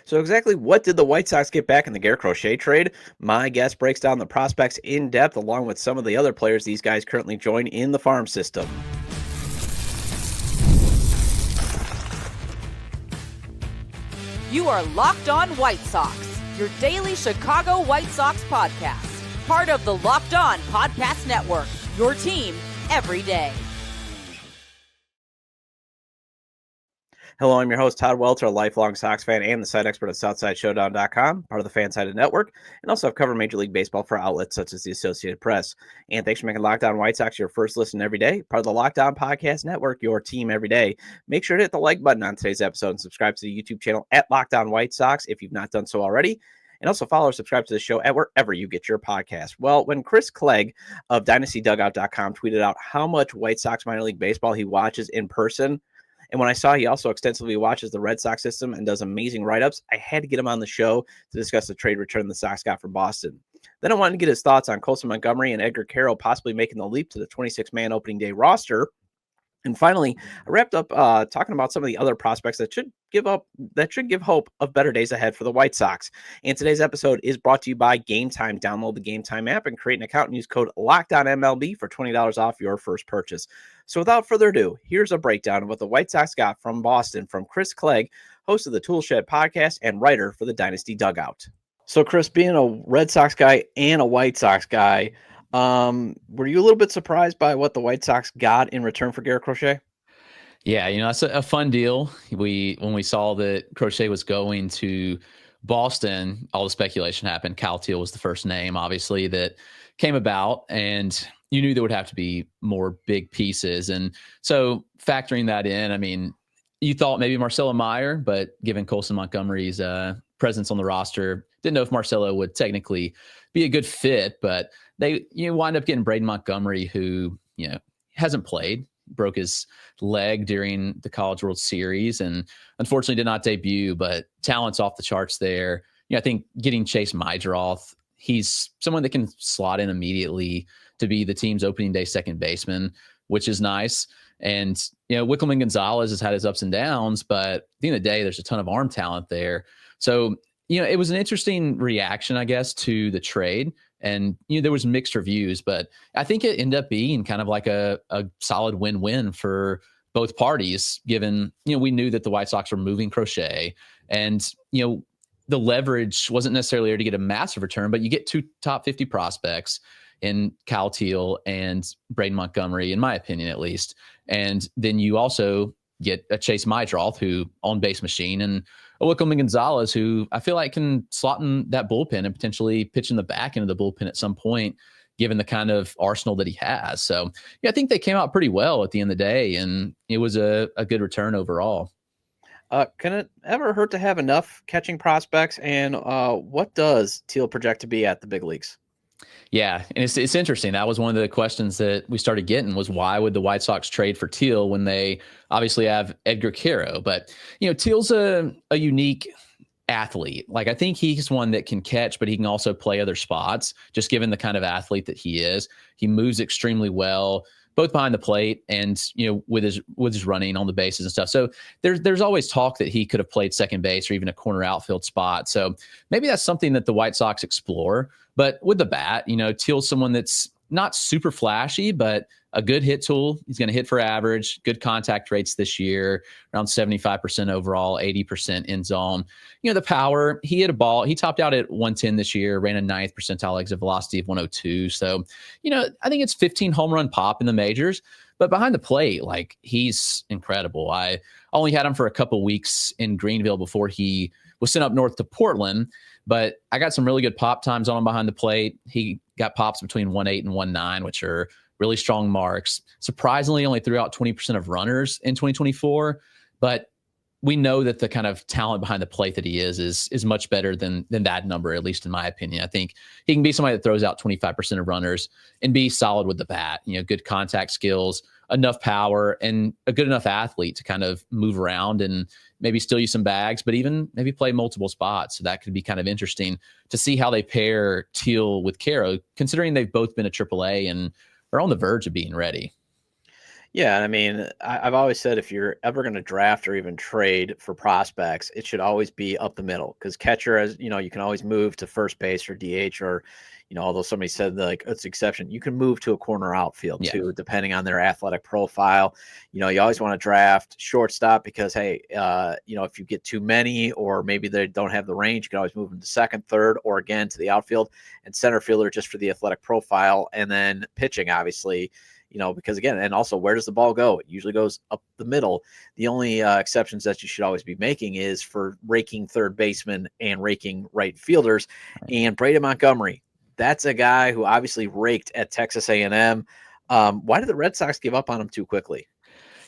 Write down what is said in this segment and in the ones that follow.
So exactly what did the White Sox get back in the Garrett Crochet trade? My guest breaks down the prospects in depth along with some of the other players these guys currently join in the farm system. You are Locked On White Sox, your daily Chicago White Sox podcast. Part of the Locked On Podcast Network, your team every day. Hello, I'm your host, Todd Welter, a lifelong Sox fan and the site expert at SouthsideShowdown.com, part of the Fansided Network, and also I've covered Major League Baseball for outlets such as the Associated Press. And thanks for making Locked On White Sox your first listen every day, part of the Locked On Podcast Network, your team every day. Make sure to hit the like button on today's episode and subscribe to the YouTube channel at Locked On White Sox if you've not done so already. And also follow or subscribe to the show at wherever you get your podcast. Well, when Chris Clegg of DynastyDugout.com tweeted out how much White Sox minor league baseball he watches in person, and when I saw he also extensively watches the Red Sox system and does amazing write-ups, I had to get him on the show to discuss the trade return the Sox got from Boston. Then I wanted to get his thoughts on Colson Montgomery and Edgar Quero possibly making the leap to the 26-man opening day roster. And finally, I wrapped up talking about some of the other prospects that should give hope of better days ahead for the White Sox. And today's episode is brought to you by GameTime. Download the GameTime app and create an account and use code LOCKEDONMLB for $20 off your first purchase. So without further ado, here's a breakdown of what the White Sox got from Boston from Chris Clegg, host of the Tool Shed podcast and writer for the Dynasty Dugout. So Chris, being a Red Sox guy and a White Sox guy, were you a little bit surprised by what the White Sox got in return for Garrett Crochet? Yeah, that's a fun deal. When we saw that Crochet was going to Boston, all the speculation happened. Kyle Teel was the first name, obviously, that came about, and you knew there would have to be more big pieces. And so factoring that in, I mean, you thought maybe Marcelo Meyer, but given Coulson Montgomery's presence on the roster, didn't know if Marcelo would technically be a good fit, but they wind up getting Braden Montgomery, who hasn't played, broke his leg during the College World Series, and unfortunately did not debut. But talent's off the charts there. I think getting Chase Meidroth, he's someone that can slot in immediately to be the team's opening day second baseman, which is nice. And Wikelman Gonzalez has had his ups and downs, but at the end of the day, there's a ton of arm talent there. So it was an interesting reaction, I guess, to the trade. And, there was mixed reviews, but I think it ended up being kind of like a solid win-win for both parties, given, we knew that the White Sox were moving Crochet, and, the leverage wasn't necessarily there to get a massive return, but you get two top 50 prospects in Kyle Teel and Braden Montgomery, in my opinion, at least. And then you also get a Chase Meidroth, who on-base machine, and a Wikelman Gonzalez, who I feel like can slot in that bullpen and potentially pitch in the back end of the bullpen at some point, given the kind of arsenal that he has. So, I think they came out pretty well at the end of the day, and it was a good return overall. Can it ever hurt to have enough catching prospects? And what does Teal project to be at the big leagues? Yeah, and it's interesting. That was one of the questions that we started getting, was why would the White Sox trade for Teal when they obviously have Edgar Quero? But, Teal's a unique athlete. Like, I think he's one that can catch, but he can also play other spots, just given the kind of athlete that he is. He moves extremely well, both behind the plate and, with his running on the bases and stuff. So there's always talk that he could have played second base or even a corner outfield spot. So maybe that's something that the White Sox explore. But with the bat, Teal's someone that's not super flashy, but a good hit tool. He's going to hit for average, good contact rates this year, around 75% overall, 80% in zone. The power, he hit a ball. He topped out at 110 this year, ran a 9th percentile exit velocity of 102. So, I think it's 15 home run pop in the majors, but behind the plate, like, he's incredible. I only had him for a couple weeks in Greenville before he was sent up north to Portland, but I got some really good pop times on him behind the plate. He got pops between 1.8 and 1.9, which are really strong marks. Surprisingly, only threw out 20% of runners in 2024, but we know that the kind of talent behind the plate that he is much better than that number, at least in my opinion. I think he can be somebody that throws out 25% of runners and be solid with the bat, good contact skills, enough power, and a good enough athlete to kind of move around and maybe steal you some bags, but even maybe play multiple spots. So that could be kind of interesting to see how they pair Teal with Quero, considering they've both been at AAA and are on the verge of being ready. Yeah, I mean, I've always said if you're ever going to draft or even trade for prospects, it should always be up the middle because catcher, as you know, you can always move to first base or DH or, although somebody said like it's exception, you can move to a corner outfield too, depending on their athletic profile. You always want to draft shortstop because, hey, if you get too many or maybe they don't have the range, you can always move them to second, third, or again to the outfield, and center fielder just for the athletic profile, and then pitching, obviously. Because again, and also where does the ball go? It usually goes up the middle. The only exceptions that you should always be making is for raking third baseman and raking right fielders. Right. And Braden Montgomery, that's a guy who obviously raked at Texas A&M. Why did the Red Sox give up on him too quickly?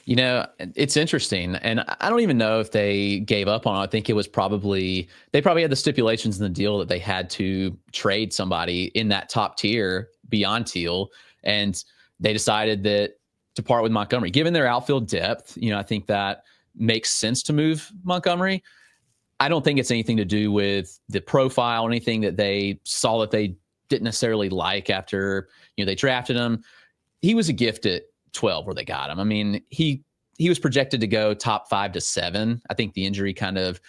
It's interesting. And I don't even know if they gave up on it. I think it was they probably had the stipulations in the deal that they had to trade somebody in that top tier beyond Teal. And they decided that to part with Montgomery, given their outfield depth. I think that makes sense to move Montgomery. I don't think it's anything to do with the profile, anything that they saw that they didn't necessarily like after, they drafted him. He was a gift at 12 where they got him. I mean, he was projected to go top 5 to 7. I think the injury kind of,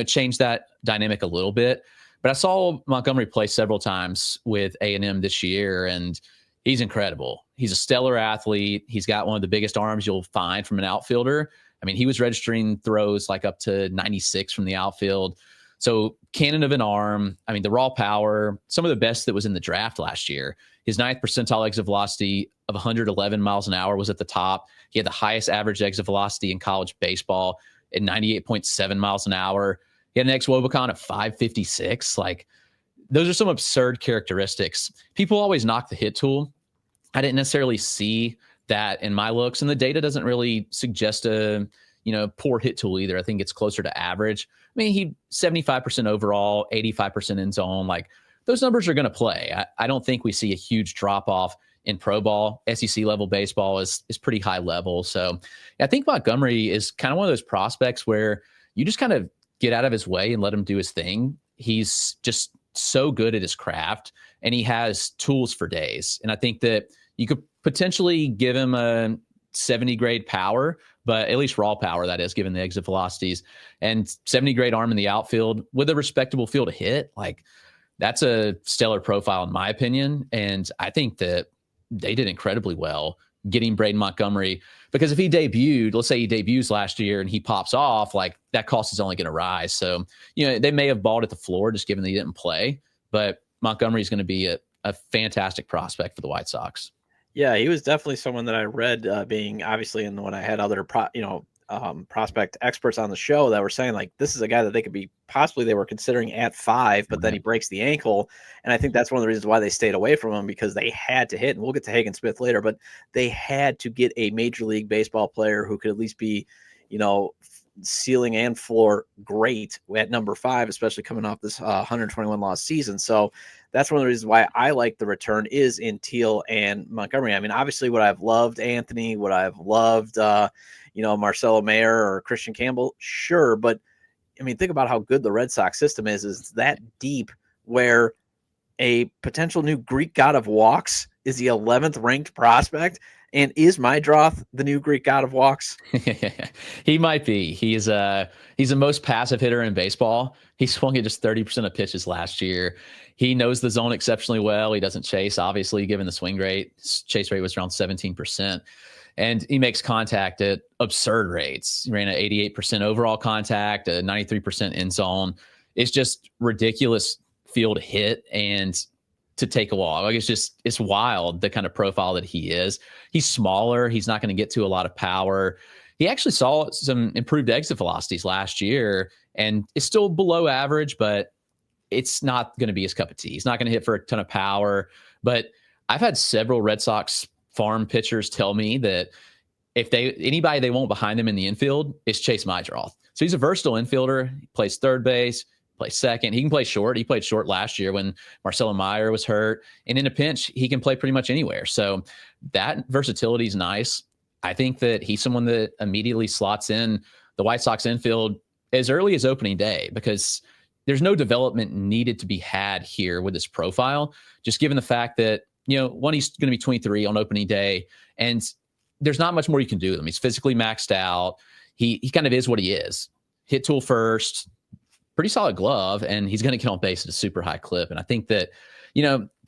changed that dynamic a little bit. But I saw Montgomery play several times with A&M this year, and he's incredible. He's a stellar athlete. He's got one of the biggest arms you'll find from an outfielder. I mean, he was registering throws like up to 96 from the outfield. So cannon of an arm. I mean, the raw power, some of the best that was in the draft last year. His 9th percentile exit velocity of 111 miles an hour was at the top. He had the highest average exit velocity in college baseball at 98.7 miles an hour. He had an ex-Wobicon of 556. Like, those are some absurd characteristics. People always knock the hit tool. I didn't necessarily see that in my looks, and the data doesn't really suggest a poor hit tool either. I think it's closer to average. I mean, he 75% overall, 85% in zone. Like, those numbers are going to play. I don't think we see a huge drop off in pro ball. SEC level baseball is pretty high level. So I think Montgomery is kind of one of those prospects where you just kind of get out of his way and let him do his thing. He's just so good at his craft, and he has tools for days. And I think that you could potentially give him a 70 grade power, but at least raw power, that is, given the exit velocities, and 70 grade arm in the outfield with a respectable field to hit. Like, that's a stellar profile in my opinion. And I think that they did incredibly well getting Braden Montgomery, because if he debuted, let's say he debuts last year and he pops off, like, that cost is only going to rise. So, they may have balled at the floor just given that he didn't play, but Montgomery is going to be a fantastic prospect for the White Sox. Yeah, he was definitely someone that I read being obviously, and when I had other prospect experts on the show that were saying like this is a guy that they could be possibly they were considering at 5, but then he breaks the ankle, and I think that's one of the reasons why they stayed away from him, because they had to hit. And we'll get to Hagen Smith later, but they had to get a Major League Baseball player who could at least be, ceiling and floor great at number 5, especially coming off this 121 loss season. So that's one of the reasons why I like the return is in Teal and Montgomery. I mean, obviously would I've loved Anthony, would I've loved, Marcelo Mayer or Christian Campbell? Sure. But I mean, think about how good the Red Sox system is that deep where a potential new Greek god of walks is the 11th ranked prospect. And is Meidroth the new Greek god of walks? He might be. He's the most passive hitter in baseball. He swung at just 30% of pitches last year. He knows the zone exceptionally well. He doesn't chase, obviously, given the swing rate. His chase rate was around 17%. And he makes contact at absurd rates. He ran at 88% overall contact, 93% in zone. It's just ridiculous field hit and to take a walk. Like, it's wild, the kind of profile that he is. He's smaller. He's not going to get to a lot of power. He actually saw some improved exit velocities last year, and it's still below average, but it's not going to be his cup of tea. He's not going to hit for a ton of power. But I've had several Red Sox farm pitchers tell me that if anybody they want behind them in the infield is Chase Meidroth. So he's a versatile infielder. He plays third base, plays second. He can play short. He played short last year when Marcelo Mayer was hurt. And in a pinch, he can play pretty much anywhere. So that versatility is nice. I think that he's someone that immediately slots in the White Sox infield as early as opening day, because there's no development needed to be had here with this profile, just given the fact that, one, he's going to be 23 on opening day. And there's not much more you can do with him. He's physically maxed out. He kind of is what he is. Hit tool first, pretty solid glove, and he's going to get on base at a super high clip. And I think that,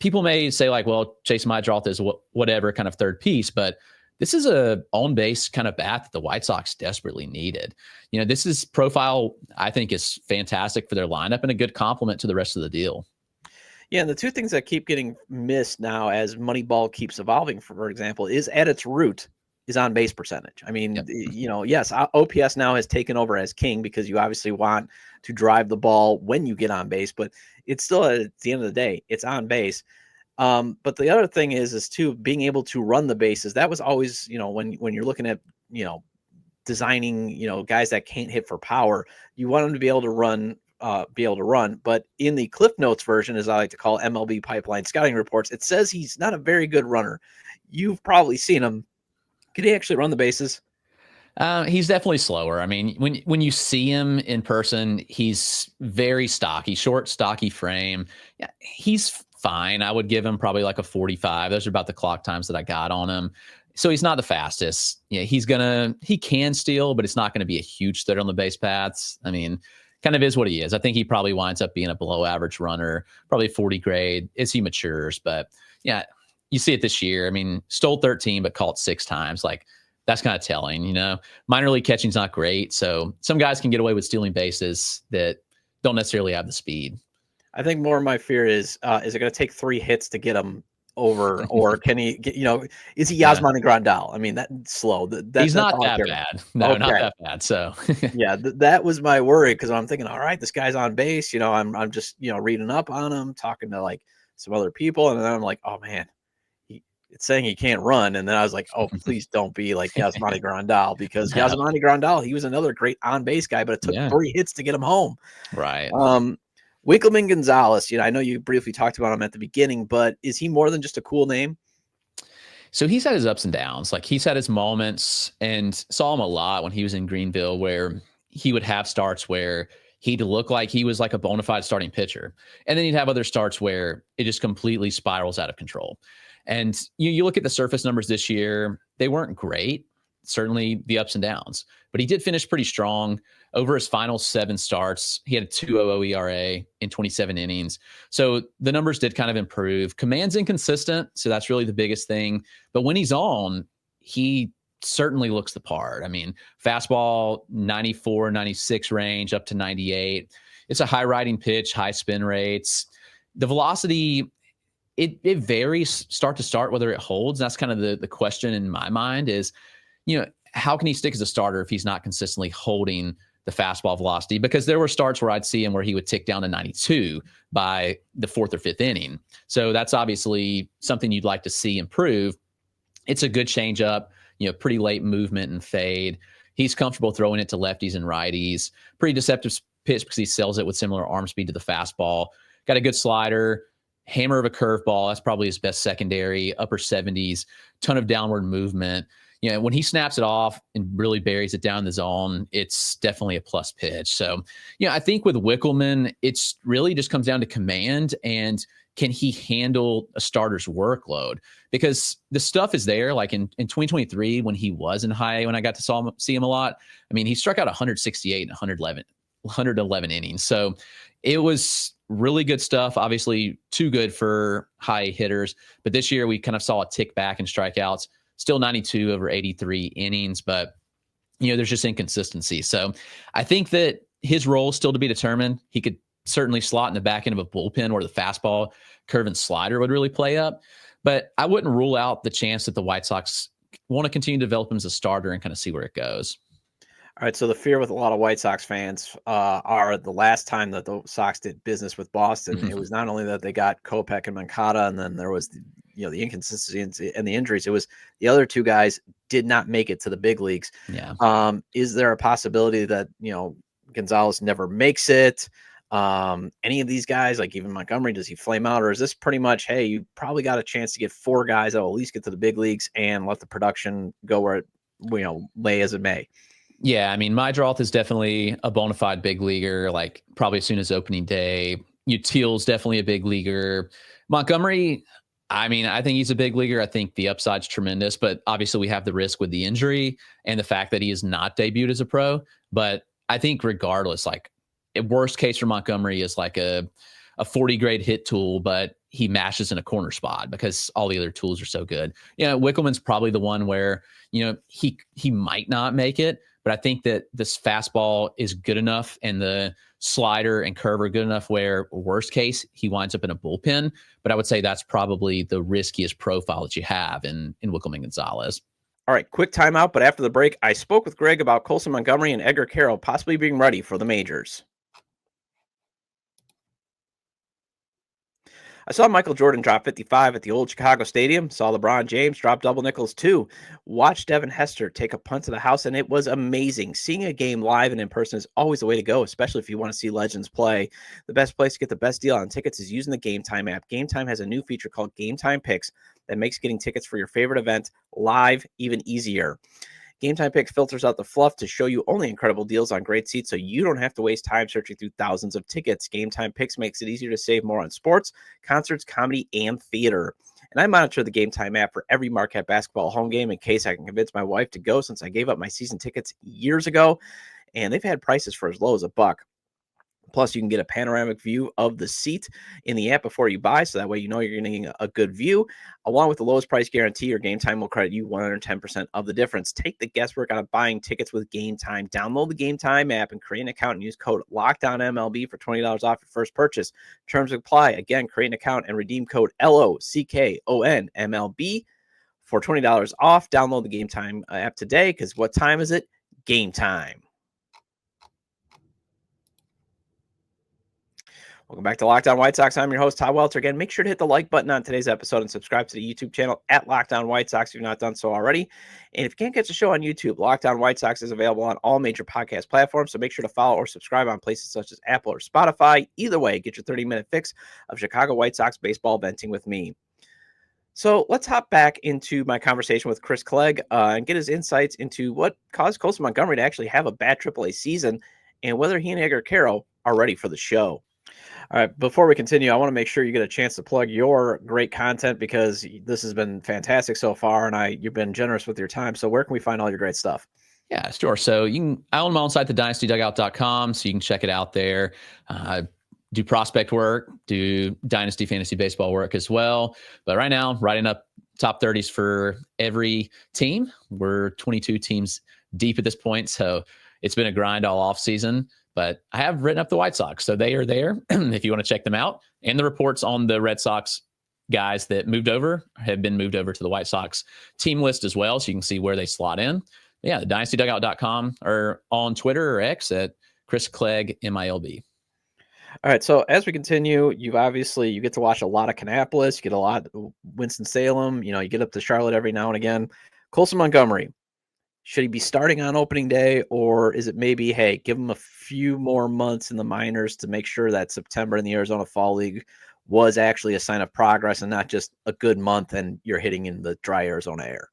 people may say like, well, Chase Meidroth is whatever kind of third piece, but this is a on-base kind of bat that the White Sox desperately needed. This is profile, I think, is fantastic for their lineup and a good complement to the rest of the deal. Yeah, and the two things that keep getting missed now as Moneyball keeps evolving, for example, is at its root is on base percentage. I mean, yes, OPS now has taken over as king because you obviously want to drive the ball when you get on base, but it's still at the end of the day, it's on base. But the other thing is too, being able to run the bases. That was always, when you're looking at, designing, guys that can't hit for power, you want them to be able to run. But in the Cliff Notes version, as I like to call MLB Pipeline scouting reports, it says he's not a very good runner. You've probably seen him. Could he actually run the bases? He's definitely slower. I mean, when you see him in person, he's very stocky, short, stocky frame. Yeah, he's fine. I would give him probably like a 45. Those are about the clock times that I got on him. So he's not the fastest. Yeah, he can steal, but it's not going to be a huge threat on the base paths. I mean, kind of is what he is. I think he probably winds up being a below average runner, probably 40 grade as he matures. But yeah, you see it this year. I mean, stole 13, but caught 6 times. Like, that's kind of telling, minor league catching's not great. So some guys can get away with stealing bases that don't necessarily have the speed. I think more of my fear is it going to take 3 hits to get him over, or can he get, is he Yasmani Grandal? I mean, that's slow. He's not that bad. No, okay. Not that bad. So yeah, that was my worry. Cause I'm thinking, all right, this guy's on base, I'm just, reading up on him, talking to like some other people. And then I'm like, oh man, it's saying he can't run. And then I was like, oh, please don't be like Yasmani Grandal, because Yasmani Grandal, he was another great on base guy, but it took 3 hits to get him home. Right. Wikelman Gonzalez, I know you briefly talked about him at the beginning, but is he more than just a cool name? So he's had his ups and downs. Like, he's had his moments, and saw him a lot when he was in Greenville, where he would have starts where he'd look like he was like a bona fide starting pitcher. And then he'd have other starts where it just completely spirals out of control. And you look at the surface numbers this year, they weren't great. Certainly the ups and downs, but he did finish pretty strong. Over his final 7 starts, he had a 2.00 ERA in 27 innings. So the numbers did kind of improve. Command's inconsistent, so that's really the biggest thing. But when he's on, he certainly looks the part. I mean, fastball 94, 96 range up to 98. It's a high riding pitch, high spin rates. The velocity, it varies start to start whether it holds. That's kind of the question in my mind is, how can he stick as a starter if he's not consistently holding the fastball velocity? Because there were starts where I'd see him where he would tick down to 92 by the 4th or 5th inning. So that's obviously something you'd like to see improve. It's a good changeup, pretty late movement and fade. He's comfortable throwing it to lefties and righties. Pretty deceptive pitch because he sells it with similar arm speed to the fastball. Got a good slider, hammer of a curveball. That's probably his best secondary, upper 70s, ton of downward movement. When he snaps it off and really buries it down the zone, it's definitely a plus pitch. So, I think with Wikelman, it's really just comes down to command and can he handle a starter's workload? Because the stuff is there. Like in 2023, when he was in high A, when I got to see him a lot, I mean, he struck out 168 and 111 innings. So it was really good stuff. Obviously, too good for high hitters. But this year, we kind of saw a tick back in strikeouts. Still 92 over 83 innings, but there's just inconsistency. So I think that his role is still to be determined. He could certainly slot in the back end of a bullpen where the fastball, curve, and slider would really play up. But I wouldn't rule out the chance that the White Sox want to continue to develop him as a starter and kind of see where it goes. All right, so the fear with a lot of White Sox fans are the last time that the Sox did business with Boston, it was not only that they got Kopech and Moncada, and then there was the inconsistency and the injuries. It was the other 2 guys did not make it to the big leagues. Yeah. Is there a possibility that Gonzalez never makes it? Any of these guys, like even Montgomery, does he flame out, or is this pretty much, hey, you probably got a chance to get 4 guys that will at least get to the big leagues and let the production go where it lay as it may? Yeah, I mean, Meidroth is definitely a bona fide big leaguer, like probably as soon as opening day. Teal's definitely a big leaguer. Montgomery, I mean, I think he's a big leaguer. I think the upside's tremendous, but obviously we have the risk with the injury and the fact that he is not debuted as a pro. But I think regardless, like worst case for Montgomery is like a 40 grade hit tool, but he mashes in a corner spot because all the other tools are so good. Wikelman's probably the one where, he might not make it, but I think that this fastball is good enough and the slider and curve are good enough where worst case he winds up in a bullpen. But I would say that's probably the riskiest profile that you have in Wikelman Gonzalez. All right, quick timeout. But after the break, I spoke with Greg about Colson Montgomery and Edgar Quero possibly being ready for the majors. I saw Michael Jordan drop 55 at the old Chicago Stadium. Saw LeBron James drop double nickels too. Watched Devin Hester take a punt to the house, and it was amazing. Seeing a game live and in person is always the way to go, especially if you want to see legends play. The best place to get the best deal on tickets is using the GameTime app. GameTime has a new feature called GameTime Picks that makes getting tickets for your favorite event live even easier. GameTime Picks filters out the fluff to show you only incredible deals on great seats so you don't have to waste time searching through thousands of tickets. GameTime Picks makes it easier to save more on sports, concerts, comedy, and theater. And I monitor the GameTime app for every Marquette basketball home game in case I can convince my wife to go since I gave up my season tickets years ago. And they've had prices for as low as $1. Plus, you can get a panoramic view of the seat in the app before you buy, so that way you're getting a good view. Along with the lowest price guarantee, your GameTime will credit you 110% of the difference. Take the guesswork out of buying tickets with GameTime. Download the GameTime app and create an account and use code LOCKDOWNMLB for $20 off your first purchase. Terms apply. Again, create an account and redeem code LOCKONMLB for $20 off. Download the GameTime app today, because what time is it? Game time. Welcome back to Locked On White Sox. I'm your host, Todd Welter. Again, make sure to hit the like button on today's episode and subscribe to the YouTube channel at Locked On White Sox if you've not done so already. And if you can't catch the show on YouTube, Locked On White Sox is available on all major podcast platforms, so make sure to follow or subscribe on places such as Apple or Spotify. Either way, get your 30-minute fix of Chicago White Sox baseball venting with me. So let's hop back into my conversation with Chris Clegg and get his insights into what caused Coulson Montgomery to actually have a bad AAA season and whether he and Edgar Quero are ready for the show. All right, before we continue, I want to make sure you get a chance to plug your great content, because this has been fantastic so far, and you've been generous with your time. So where can we find all your great stuff? Yeah, sure. So I own my own site, thedynastydugout.com, so you can check it out there. Do prospect work, do dynasty fantasy baseball work as well. But right now, writing up top 30s for every team. We're 22 teams deep at this point, so it's been a grind all off season. But I have written up the White Sox, so they are there if you want to check them out. And the reports on the Red Sox guys that moved over have been moved over to the White Sox team list as well, so you can see where they slot in. But yeah, the dynastydugout.com, or on Twitter or X at Chris Clegg, MILB. All right, so as we continue, you get to watch a lot of Kannapolis, you get a lot of Winston-Salem, you get up to Charlotte every now and again. Colson Montgomery, should he be starting on opening day, or is it maybe, hey, give him a few more months in the minors to make sure that September in the Arizona Fall League was actually a sign of progress and not just a good month and you're hitting in the dry Arizona air?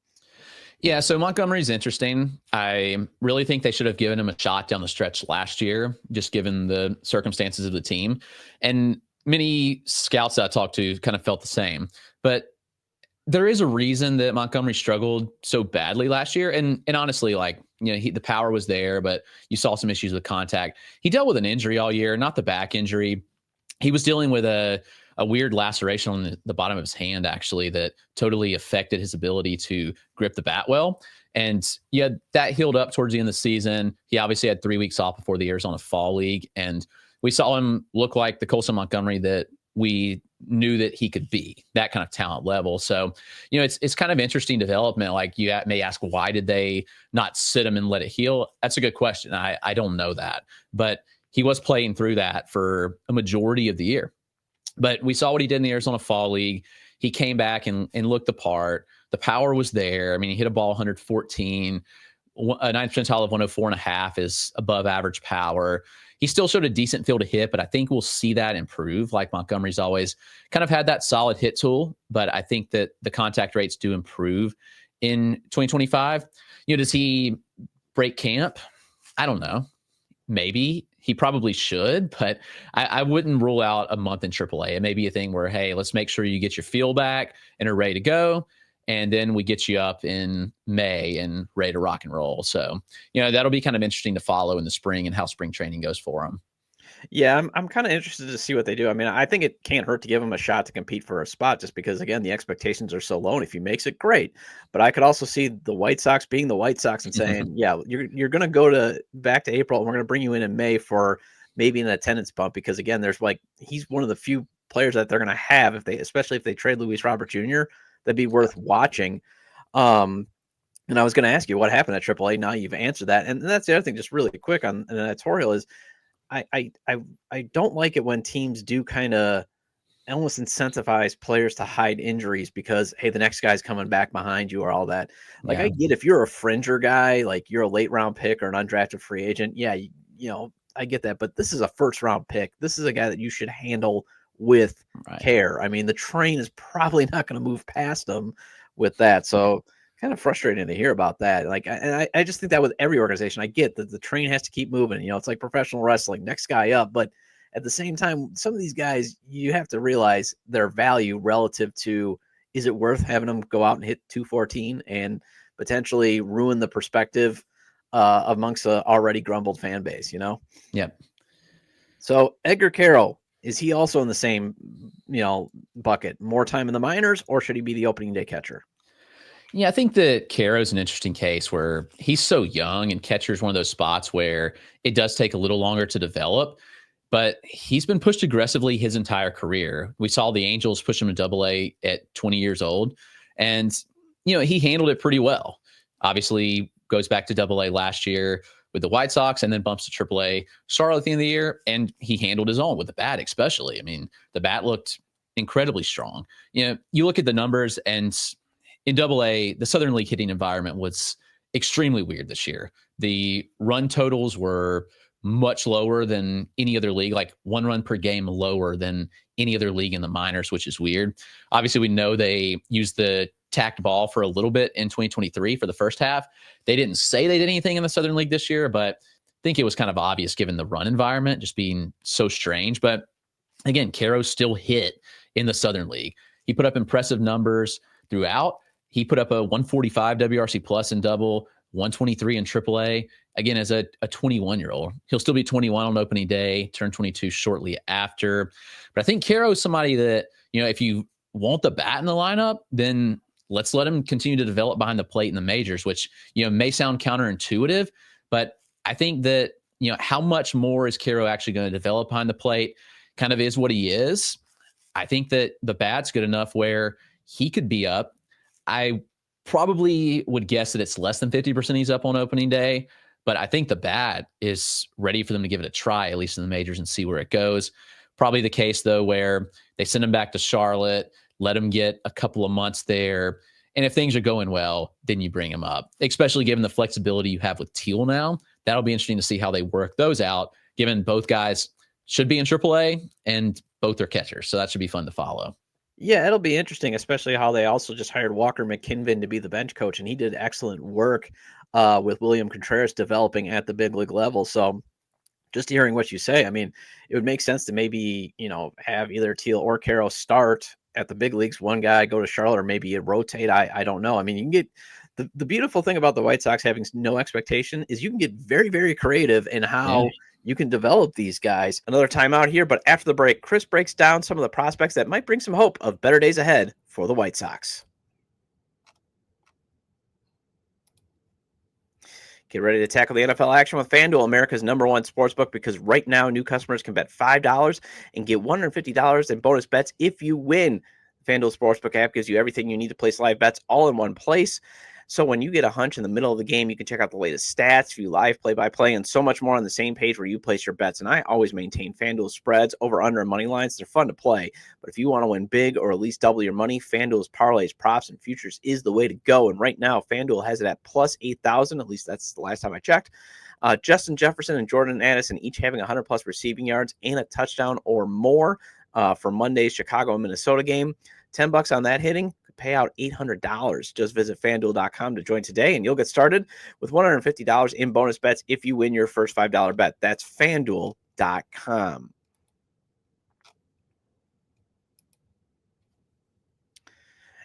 Yeah, so Montgomery's interesting. I really think they should have given him a shot down the stretch last year, just given the circumstances of the team. And many scouts that I talked to kind of felt the same. But there is a reason that Montgomery struggled so badly last year. And honestly, the power was there, but you saw some issues with contact. He dealt with an injury all year, not the back injury. He was dealing with a weird laceration on the bottom of his hand, actually, that totally affected his ability to grip the bat well. And yeah, that healed up towards the end of the season. He obviously had 3 weeks off before the Arizona Fall League. And we saw him look like the Coulson Montgomery that we knew that he could be, that kind of talent level. So, it's kind of interesting development. Like, you may ask, why did they not sit him and let it heal? That's a good question. I don't know that, but he was playing through that for a majority of the year. But we saw what he did in the Arizona Fall League. He came back and looked the part. The power was there. I mean, he hit a ball 114. A 9th percentile of 104.5 is above average power. He still showed a decent feel to hit, but I think we'll see that improve. Like, Montgomery's always kind of had that solid hit tool, but I think that the contact rates do improve in 2025. Does he break camp? I don't know. maybe he probably should, but I wouldn't rule out a month in AAA. It may be a thing where, hey, let's make sure you get your feel back and are ready to go. And then we get you up in May and ready to rock and roll. So, that'll be kind of interesting to follow in the spring and how spring training goes for him. Yeah, I'm kind of interested to see what they do. I mean, I think it can't hurt to give him a shot to compete for a spot just because, again, the expectations are so low. And if he makes it, great. But I could also see the White Sox being the White Sox and saying, yeah, you're going to go back to April and we're going to bring you in May for maybe an attendance bump because, again, he's one of the few players that they're going to have, especially if they trade Luis Robert Jr., that'd be worth watching. And I was going to ask you what happened at AAA. Now you've answered that. And that's the other thing, just really quick on an editorial is, I don't like it when teams do kind of almost incentivize players to hide injuries because, hey, the next guy's coming back behind you or all that. Like, yeah. I get if you're a fringer guy, like you're a late round pick or an undrafted free agent. Yeah, I get that. But this is a first round pick. This is a guy that you should handle with care. I mean, the train is probably not going to move past him with that. So kind of frustrating to hear about that. Like, I just think that with every organization, I get that the train has to keep moving. It's like professional wrestling, next guy up. But at the same time, some of these guys, you have to realize their value relative to, is it worth having them go out and hit 214 and potentially ruin the perspective amongst a already grumbled fan base, Yep. So Edgar Quero, is he also in the same, bucket, more time in the minors, or should he be the opening day catcher? Yeah, I think that Quero's an interesting case where he's so young and catcher is one of those spots where it does take a little longer to develop, but he's been pushed aggressively his entire career. We saw the Angels push him to AA at 20 years old, and, he handled it pretty well. Obviously, goes back to AA last year with the White Sox and then bumps to AAA Charlotte at the end of the year, and he handled his own with the bat especially. I mean, the bat looked incredibly strong. You look at the numbers, and in AA, the Southern League hitting environment was extremely weird this year. The run totals were much lower than any other league, like 1 run per game lower than any other league in the minors, which is weird. Obviously, we know they used the tacked ball for a little bit in 2023 for the first half. They didn't say they did anything in the Southern League this year, but I think it was kind of obvious given the run environment just being so strange. But again, Quero still hit in the Southern League. He put up impressive numbers throughout. He put up a 145 WRC plus in double, 123 in AAA. Again, as a 21-year-old, he'll still be 21 on opening day, turn 22 shortly after. But I think Quero is somebody that, if you want the bat in the lineup, then let's let him continue to develop behind the plate in the majors, which, may sound counterintuitive, but I think that, how much more is Quero actually going to develop behind the plate kind of is what he is. I think that the bat's good enough where he could be up. I probably would guess that it's less than 50% he's up on opening day, but I think the bat is ready for them to give it a try, at least in the majors, and see where it goes. Probably the case, though, where they send him back to Charlotte, let him get a couple of months there, and if things are going well, then you bring him up, especially given the flexibility you have with Teal now. That'll be interesting to see how they work those out, given both guys should be in AAA and both are catchers, so that should be fun to follow. Yeah, it'll be interesting, especially how they also just hired Walker McKinven to be the bench coach, and he did excellent work with William Contreras developing at the big league level. So just hearing what you say, I mean, it would make sense to maybe, have either Teal or Quero start at the big leagues, one guy go to Charlotte, or maybe you rotate. I don't know. I mean, you can get the beautiful thing about the White Sox having no expectation is you can get very, very creative in how you can develop these guys. Another timeout here, but after the break, Chris breaks down some of the prospects that might bring some hope of better days ahead for the White Sox. Get ready to tackle the NFL action with FanDuel, America's #1 sportsbook, because right now new customers can bet $5 and get $150 in bonus bets if you win. The FanDuel Sportsbook app gives you everything you need to place live bets all in one place. So when you get a hunch in the middle of the game, you can check out the latest stats, view live play-by-play, and so much more on the same page where you place your bets. And I always maintain FanDuel spreads, over, under, and money lines. They're fun to play. But if you want to win big or at least double your money, FanDuel's parlays, props, and futures is the way to go. And right now, FanDuel has it at plus 8,000. At least that's the last time I checked. Justin Jefferson and Jordan Addison each having 100-plus receiving yards and a touchdown or more for Monday's Chicago and Minnesota game. $10 on that hitting. pay out $800. Just visit FanDuel.com to join today, and you'll get started with $150 in bonus bets if you win your first $5 bet. That's FanDuel.com.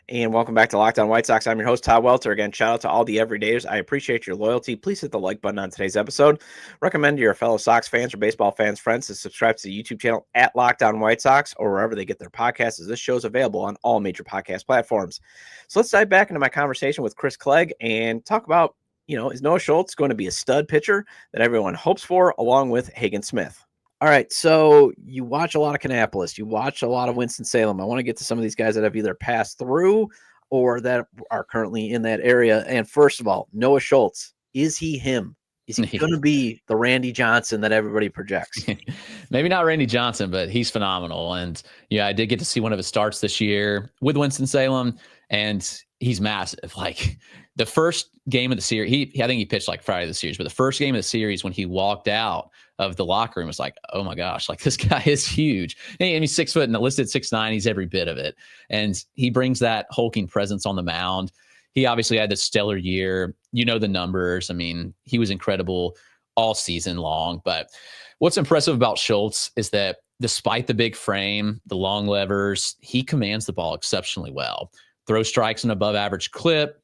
And welcome back to Locked On White Sox. I'm your host, Todd Welter. Again, shout out to all the everydayers. I appreciate your loyalty. Please hit the like button on today's episode. Recommend to your fellow Sox fans or baseball fans, friends, to subscribe to the YouTube channel at Locked On White Sox or wherever they get their podcasts, as this show is available on all major podcast platforms. So let's dive back into my conversation with Chris Clegg and talk about, is Noah Schultz going to be a stud pitcher that everyone hopes for, along with Hagen Smith? All right, so you watch a lot of Kannapolis. You watch a lot of Winston-Salem. I want to get to some of these guys that have either passed through or that are currently in that area. And first of all, Noah Schultz, is he him? Is he going to be the Randy Johnson that everybody projects? Maybe not Randy Johnson, but he's phenomenal. And I did get to see one of his starts this year with Winston-Salem, and he's massive. Like the first game of the series, I think he pitched like Friday of the series, but the first game of the series when he walked out of the locker room was like, oh my gosh, like this guy is huge. And he's 6 foot and listed 6'9". He's every bit of it. And he brings that hulking presence on the mound. He obviously had this stellar year. The numbers. I mean, he was incredible all season long. But what's impressive about Schultz is that despite the big frame, the long levers, he commands the ball exceptionally well. Throws strikes an above average clip.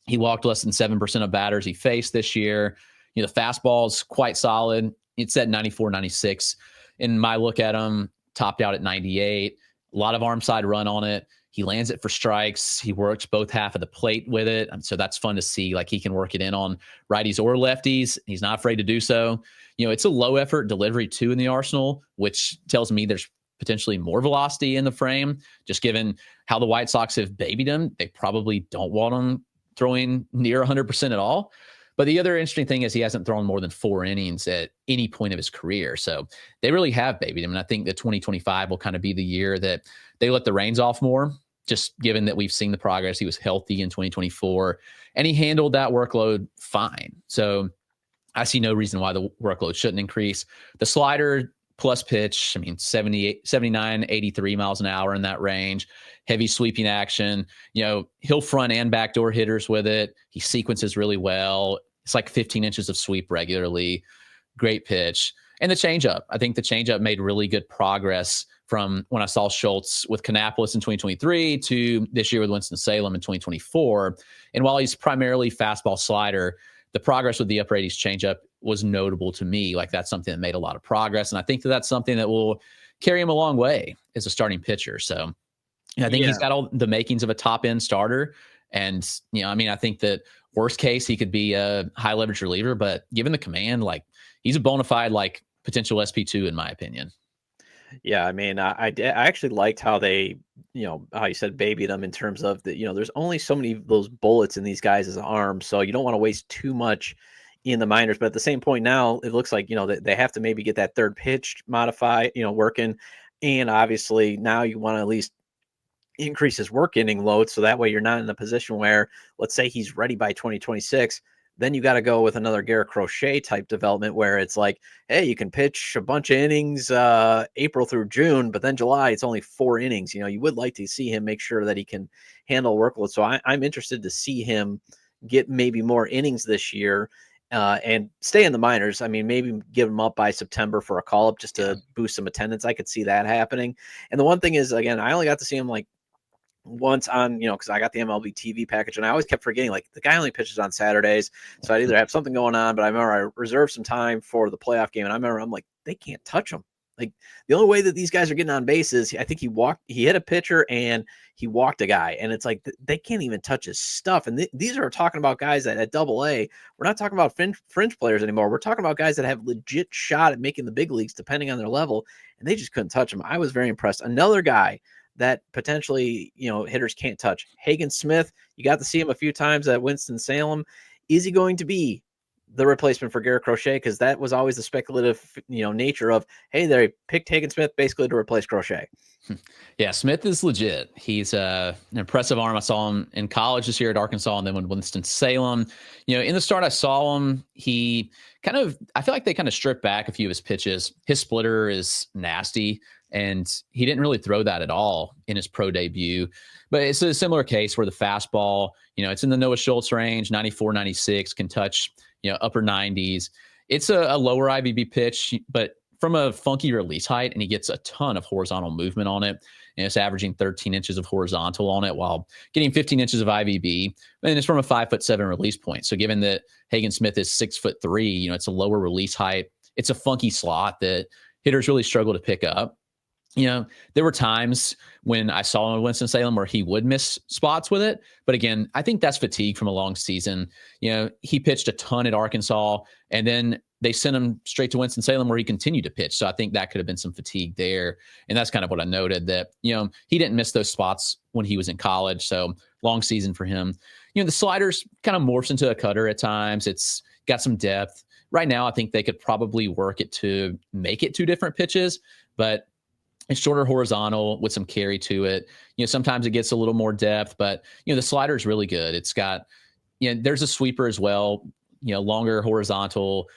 He walked less than 7% of batters he faced this year. The fastball's quite solid. It's at 94, 96. In my look at him, topped out at 98. A lot of arm side run on it. He lands it for strikes. He works both half of the plate with it. So that's fun to see. Like he can work it in on righties or lefties. He's not afraid to do so. It's a low effort delivery too in the arsenal, which tells me there's potentially more velocity in the frame. Just given how the White Sox have babied him, they probably don't want him throwing near 100% at all. But the other interesting thing is he hasn't thrown more than 4 innings at any point of his career. So they really have babied him. And I think that 2025 will kind of be the year that they let the reins off more, just given that we've seen the progress. He was healthy in 2024 and he handled that workload fine. So I see no reason why the workload shouldn't increase. The slider plus pitch, 78, 79, 83 miles an hour in that range, heavy sweeping action. He'll front and backdoor hitters with it. He sequences really well. It's like 15 inches of sweep regularly. Great pitch. And the changeup. I think the changeup made really good progress from when I saw Schultz with Kannapolis in 2023 to this year with Winston-Salem in 2024. And while he's primarily fastball slider, the progress with the uprighties changeup was notable to me. Like that's something that made a lot of progress. And I think that that's something that will carry him a long way as a starting pitcher. So I think he's got all the makings of a top end starter. And, I think that worst case, he could be a high leverage reliever, but given the command, like he's a bona fide, like potential SP2 in my opinion. Yeah. I actually liked how they, how you said babied them in terms of the, there's only so many of those bullets in these guys' arms. So you don't want to waste too much in the minors, but at the same point now it looks like, they have to maybe get that third pitch modify, working. And obviously now you want to at least increase his work inning load. So that way you're not in a position where, let's say he's ready by 2026. Then you got to go with another Garrett Crochet type development where it's like, hey, you can pitch a bunch of innings April through June, but then July, it's only 4 innings. You would like to see him make sure that he can handle workload. So I'm interested to see him get maybe more innings this year and stay in the minors. Maybe give him up by September for a call-up just to boost some attendance. I could see that happening. And the one thing is, again, I only got to see him like once on, because I got the MLB TV package and I always kept forgetting, like the guy only pitches on Saturdays. So I'd either have something going on, but I remember I reserved some time for the playoff game. And I remember I'm like, they can't touch him. Like the only way that these guys are getting on base is I think he hit a pitcher and he walked a guy. And it's like, they can't even touch his stuff. And these are talking about guys that at AA, we're not talking about fringe players anymore. We're talking about guys that have legit shot at making the big leagues, depending on their level. And they just couldn't touch him. I was very impressed. Another guy that potentially, hitters can't touch, Hagen Smith. You got to see him a few times at Winston-Salem. Is he going to be the replacement for Garrett Crochet? Because that was always the speculative, nature of, hey, they picked Hagen Smith basically to replace Crochet. Yeah, Smith is legit. He's an impressive arm. I saw him in college this year at Arkansas and then with Winston-Salem. In the start I saw him, I feel like they kind of stripped back a few of his pitches. His splitter is nasty, and he didn't really throw that at all in his pro debut. But it's a similar case where the fastball, it's in the Noah Schultz range, 94, 96, can touch, upper 90s. It's a lower IVB pitch, but from a funky release height, and he gets a ton of horizontal movement on it. And it's averaging 13 inches of horizontal on it while getting 15 inches of IVB. And it's from a 5'7" release point. So given that Hagen Smith is 6'3", it's a lower release height. It's a funky slot that hitters really struggle to pick up. There were times when I saw him in Winston-Salem where he would miss spots with it. But again, I think that's fatigue from a long season. He pitched a ton at Arkansas, and then they sent him straight to Winston-Salem where he continued to pitch. So I think that could have been some fatigue there. And that's kind of what I noted, that, he didn't miss those spots when he was in college. So long season for him. The sliders kind of morphs into a cutter at times. It's got some depth. Right now, I think they could probably work it to make it two different pitches, but it's shorter horizontal with some carry to it. Sometimes it gets a little more depth, but, the slider is really good. It's got, there's a sweeper as well, longer horizontal,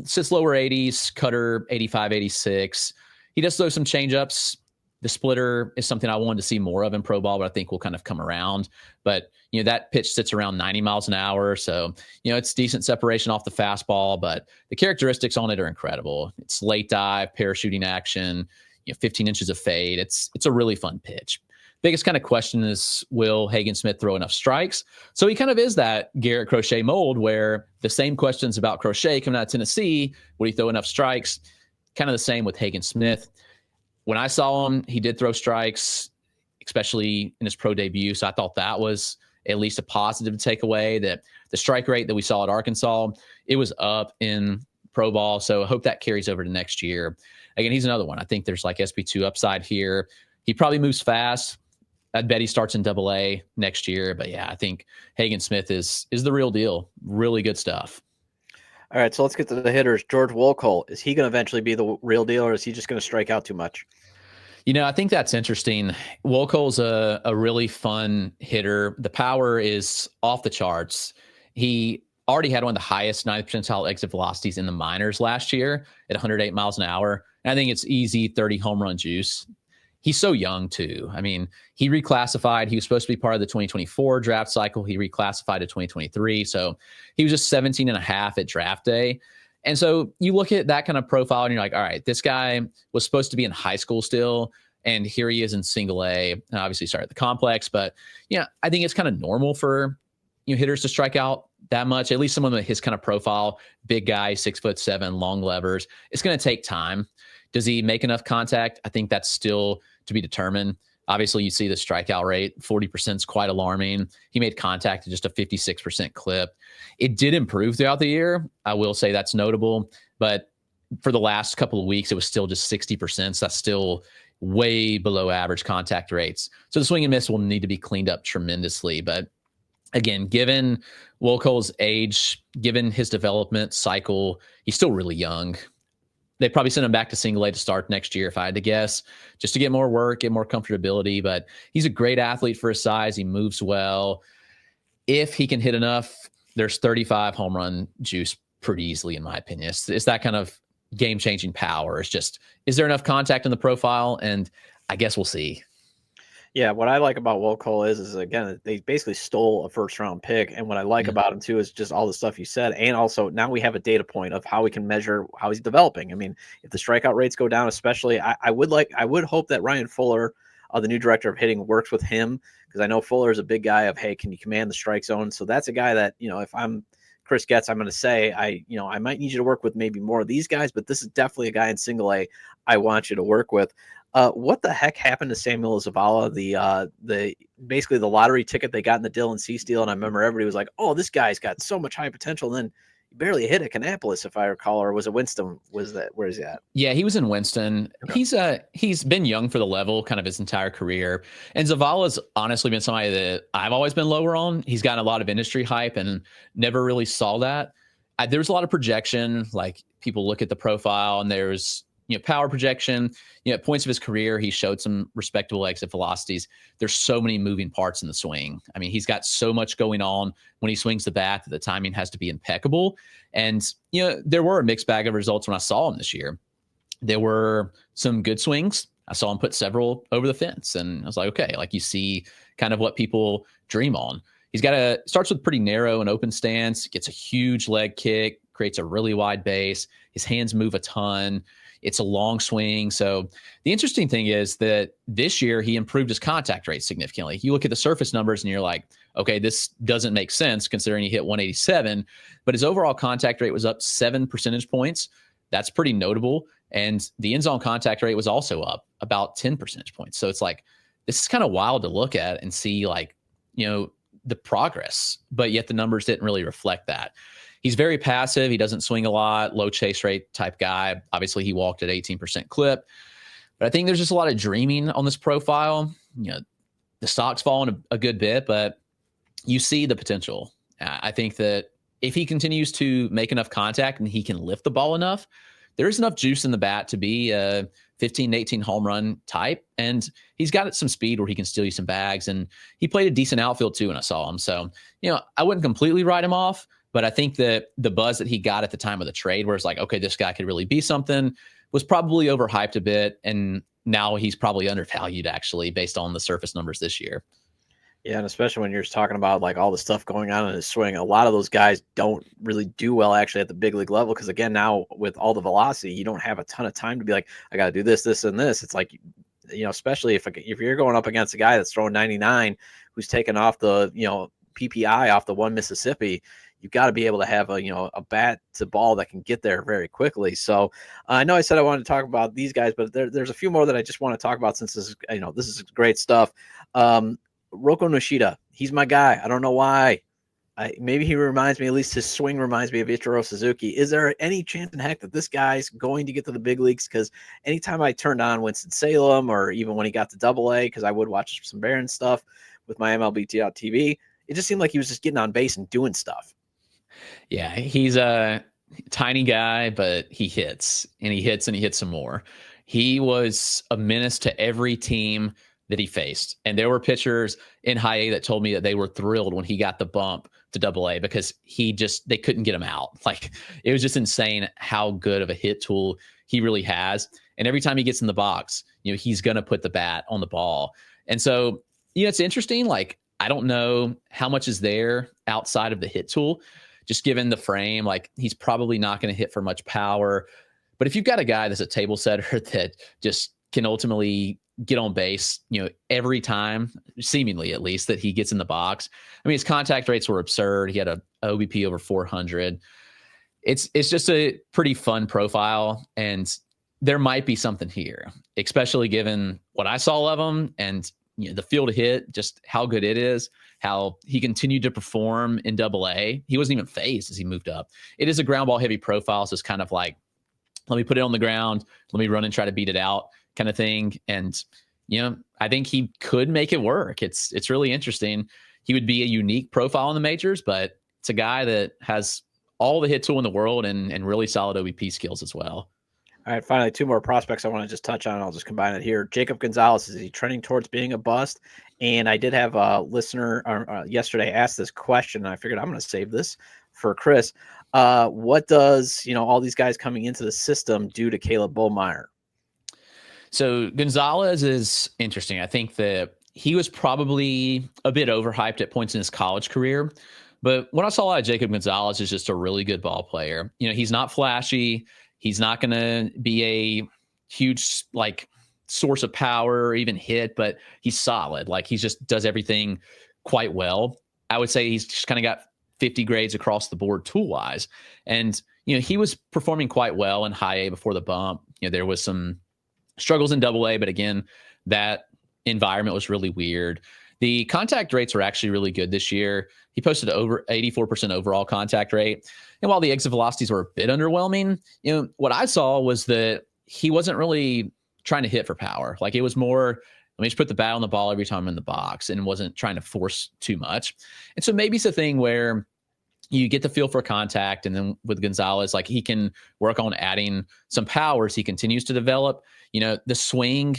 sits lower 80s, cutter 85, 86. He does throw some changeups. The splitter is something I wanted to see more of in pro ball, but I think will kind of come around. But, that pitch sits around 90 miles an hour. So, it's decent separation off the fastball, but the characteristics on it are incredible. It's late dive, parachuting action, 15 inches of fade. It's a really fun pitch. Biggest kind of question is, will Hagen Smith throw enough strikes? So he kind of is that Garrett Crochet mold where the same questions about Crochet coming out of Tennessee, would he throw enough strikes? Kind of the same with Hagen Smith. When I saw him, he did throw strikes, especially in his pro debut. So I thought that was at least a positive to take away, that the strike rate that we saw at Arkansas, it was up in pro ball. So I hope that carries over to next year. Again, he's another one. I think there's like SP2 upside here. He probably moves fast. I bet he starts in AA next year. But yeah, I think Hagen Smith is the real deal. Really good stuff. All right, so let's get to the hitters. George Wolcott, is he going to eventually be the real deal, or is he just going to strike out too much? I think that's interesting. Wolcott's a really fun hitter. The power is off the charts. He already had one of the highest 9th percentile exit velocities in the minors last year at 108 miles an hour. And I think it's easy 30 home run juice. He's so young too. I mean, he reclassified. He was supposed to be part of the 2024 draft cycle. He reclassified to 2023. So he was just 17 and a half at draft day. And so you look at that kind of profile and you're like, all right, this guy was supposed to be in high school still. And here he is in single A, and obviously started the complex. But I think it's kind of normal for hitters to strike out that much, at least someone with his kind of profile, big guy, 6'7", long levers. It's going to take time. Does he make enough contact? I think that's still to be determined. Obviously, you see the strikeout rate, 40% is quite alarming. He made contact at just a 56% clip. It did improve throughout the year. I will say that's notable. But for the last couple of weeks, it was still just 60%. So that's still way below average contact rates. So the swing and miss will need to be cleaned up tremendously. But again, given Wolcott's age, given his development cycle, he's still really young. They probably send him back to single A to start next year, if I had to guess, just to get more work, get more comfortability. But he's a great athlete for his size. He moves well. If he can hit enough, there's 35 home run juice pretty easily, in my opinion. It's that kind of game-changing power. It's just, is there enough contact in the profile? And I guess we'll see. Yeah, what I like about Wolcott is again, they basically stole a first-round pick. And what I like about him, too, is just all the stuff you said. And also, now we have a data point of how we can measure how he's developing. I mean, if the strikeout rates go down, especially, I would hope that Ryan Fuller, the new director of hitting, works with him, because I know Fuller is a big guy of, hey, can you command the strike zone? So that's a guy that, if I'm Chris Getz, I'm going to say, I might need you to work with maybe more of these guys, but this is definitely a guy in single A I want you to work with. What the heck happened to Samuel Zabala, the basically the lottery ticket they got in the Dylan Cease deal? And I remember everybody was like, oh, this guy's got so much high potential. And then he barely hit at Kannapolis, if I recall, or was it Winston? Where is he at? Yeah, he was in Winston. Okay. He's been young for the level kind of his entire career. And Zavala's honestly been somebody that I've always been lower on. He's gotten a lot of industry hype and never really saw that. There's a lot of projection. Like people look at the profile and there's, power projection. At points of his career, he showed some respectable exit velocities. There's so many moving parts in the swing. I mean, he's got so much going on when he swings the bat that the timing has to be impeccable. And, there were a mixed bag of results when I saw him this year. There were some good swings. I saw him put several over the fence, and I was like, okay, like you see kind of what people dream on. Starts with pretty narrow and open stance, gets a huge leg kick, creates a really wide base. His hands move a ton. It's a long swing. So the interesting thing is that this year he improved his contact rate significantly. You look at the surface numbers and you're like, okay, this doesn't make sense considering he hit 187, but his overall contact rate was up 7 percentage points. That's pretty notable. And the end zone contact rate was also up about 10 percentage points. So it's like, this is kind of wild to look at and see the progress, but yet the numbers didn't really reflect that. He's very passive. He doesn't swing a lot, low chase rate type guy. Obviously, he walked at 18% clip. But I think there's just a lot of dreaming on this profile. The stock's fallen a good bit, but you see the potential. I think that if he continues to make enough contact and he can lift the ball enough, there is enough juice in the bat to be a 15 to 18 home run type. And he's got some speed where he can steal you some bags. And he played a decent outfield too when I saw him. So, I wouldn't completely write him off. But I think that the buzz that he got at the time of the trade, where it's like, okay, this guy could really be something, was probably overhyped a bit. And now he's probably undervalued, actually, based on the surface numbers this year. Yeah, and especially when you're talking about like all the stuff going on in his swing, a lot of those guys don't really do well actually at the big league level. Because again, now with all the velocity, you don't have a ton of time to be like, I got to do this, this, and this. It's like, especially if you're going up against a guy that's throwing 99, who's taking off the PPI off the one Mississippi. You've got to be able to have a bat to ball that can get there very quickly. So I know I said I wanted to talk about these guys, but there's a few more that I just want to talk about since this is great stuff. Roko Nishida, he's my guy. I don't know why. Maybe he reminds me, at least his swing reminds me of Ichiro Suzuki. Is there any chance in heck that this guy's going to get to the big leagues? Because anytime I turned on Winston-Salem, or even when he got to AA, because I would watch some Barron stuff with my MLB.TV, it just seemed like he was just getting on base and doing stuff. Yeah, he's a tiny guy, but he hits, and he hits, and he hits some more. He was a menace to every team that he faced. And there were pitchers in high A that told me that they were thrilled when he got the bump to AA because they couldn't get him out. Like, it was just insane how good of a hit tool he really has. And every time he gets in the box, he's going to put the bat on the ball. And so, it's interesting. Like, I don't know how much is there outside of the hit tool, just given the frame. Like, he's probably not going to hit for much power. But if you've got a guy that's a table setter that just can ultimately get on base, every time, seemingly at least, that he gets in the box. I mean, his contact rates were absurd. He had a OBP over 400. It's just a pretty fun profile, and there might be something here, especially given what I saw of him and the field to hit, just how good it is, how he continued to perform in AA. He wasn't even phased as he moved up. It is a ground ball heavy profile, so it's kind of like, let me put it on the ground, let me run and try to beat it out kind of thing. And, I think he could make it work. It's really interesting. He would be a unique profile in the majors, but it's a guy that has all the hit tool in the world and really solid OBP skills as well. All right, finally, two more prospects I want to just touch on. I'll just combine it here. Jacob Gonzalez, is he trending towards being a bust? And I did have a listener yesterday ask this question, and I figured I'm going to save this for Chris. What does, all these guys coming into the system do to Caleb Bohlmeyer? So Gonzalez is interesting. I think that he was probably a bit overhyped at points in his college career. But what I saw out of Jacob Gonzalez is just a really good ball player. He's not flashy. He's not going to be a huge source of power or even hit, but he's solid. Like, he just does everything quite well. I would say he's just kind of got 50 grades across the board tool wise. And, he was performing quite well in high A before the bump. There was some struggles in AA, but again, that environment was really weird. The contact rates were actually really good this year. He posted over 84% overall contact rate. And while the exit velocities were a bit underwhelming, what I saw was that he wasn't really trying to hit for power. Like, it was more, let me just put the bat on the ball every time I'm in the box, and wasn't trying to force too much. And so maybe it's a thing where you get the feel for contact. And then with Gonzalez, like he can work on adding some power as he continues to develop. The swing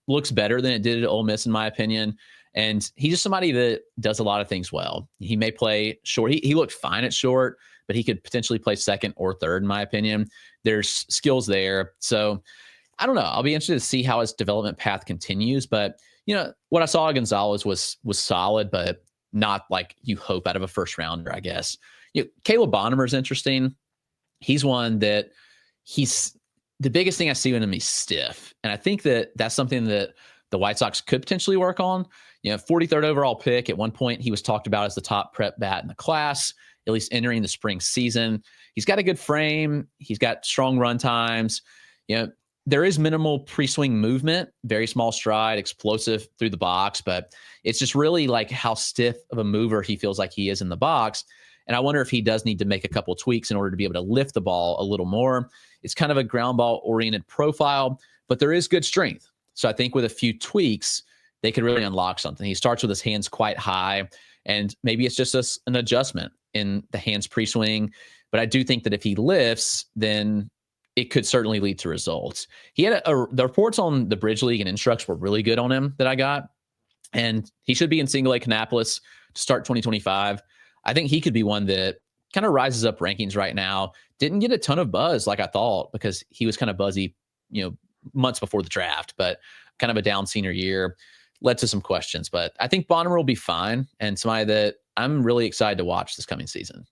looks better than it did at Ole Miss, in my opinion. And he's just somebody that does a lot of things well. He may play short. He looked fine at short, but he could potentially play second or third, in my opinion. There's skills there. So I don't know. I'll be interested to see how his development path continues. But, what I saw at Gonzalez was solid, but not like you hope out of a first rounder, I guess. Caleb Bonnemer is interesting. He's one that the biggest thing I see in him, he's stiff. And I think that that's something that the White Sox could potentially work on. 43rd overall pick. At one point, he was talked about as the top prep bat in the class, at least entering the spring season. He's got a good frame. He's got strong run times. There is minimal pre-swing movement, very small stride, explosive through the box, but it's just really like how stiff of a mover he feels like he is in the box. And I wonder if he does need to make a couple of tweaks in order to be able to lift the ball a little more. It's kind of a ground ball oriented profile, but there is good strength. So I think with a few tweaks, they could really unlock something. He starts with his hands quite high, and maybe it's just an adjustment in the hands pre-swing. But I do think that if he lifts, then it could certainly lead to results. He had the reports on the Bridge League and Instructs were really good on him that I got. And he should be in single A Kannapolis to start 2025. I think he could be one that kind of rises up rankings right now. Didn't get a ton of buzz like I thought because he was kind of buzzy, months before the draft, but kind of a down senior year led to some questions. But I think Bonnemer will be fine and somebody that I'm really excited to watch this coming season.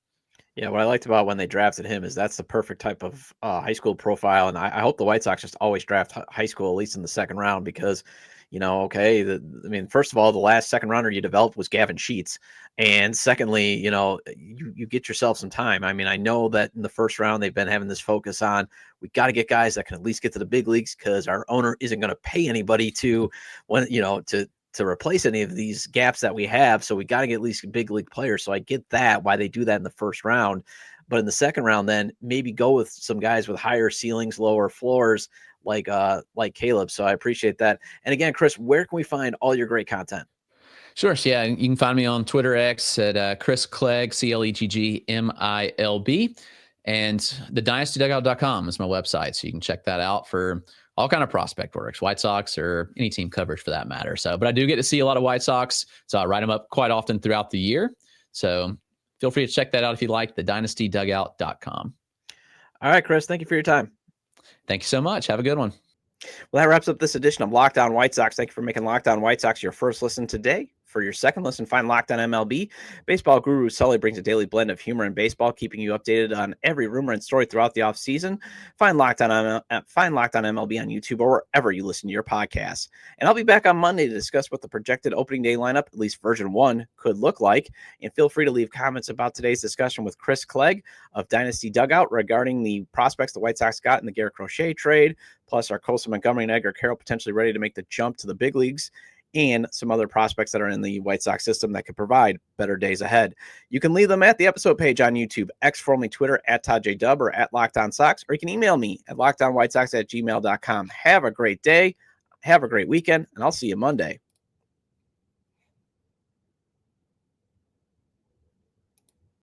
Yeah, what I liked about when they drafted him is that's the perfect type of high school profile. And I hope the White Sox just always draft high school, at least in the second round, because, first of all, the last second rounder you developed was Gavin Sheets. And secondly, you get yourself some time. I know that in the first round, they've been having this focus on, we got to get guys that can at least get to the big leagues because our owner isn't going to pay anybody to replace any of these gaps that we have. So we got to get at least big league players. So I get that, why they do that in the first round. But in the second round, then maybe go with some guys with higher ceilings, lower floors, like Caleb. So I appreciate that. And again, Chris, where can we find all your great content? Sure. So yeah, you can find me on Twitter X at Chris Clegg, CleggMilb. And thedynastydugout.com is my website. So you can check that out for all kind of prospect works, White Sox or any team coverage for that matter. So, but I do get to see a lot of White Sox. So I write them up quite often throughout the year. So feel free to check that out if you like, thedynastydugout.com. All right, Chris, thank you for your time. Thank you so much. Have a good one. Well, that wraps up this edition of Locked On White Sox. Thank you for making Locked On White Sox your first listen today. For your second listen, find Locked On MLB. Baseball guru Sully brings a daily blend of humor and baseball, keeping you updated on every rumor and story throughout the offseason. Find Locked On MLB on YouTube or wherever you listen to your podcasts. And I'll be back on Monday to discuss what the projected opening day lineup, at least version 1, could look like. And feel free to leave comments about today's discussion with Chris Clegg of Dynasty Dugout regarding the prospects the White Sox got in the Garrett Crochet trade, plus our Colson Montgomery and Edgar Quero potentially ready to make the jump to the big leagues, and some other prospects that are in the White Sox system that could provide better days ahead. You can leave them at the episode page on YouTube, X formerly Twitter, at ToddJDub or at Locked On Sox, or you can email me at LockedOnWhiteSox@gmail.com. Have a great day. Have a great weekend, and I'll see you Monday.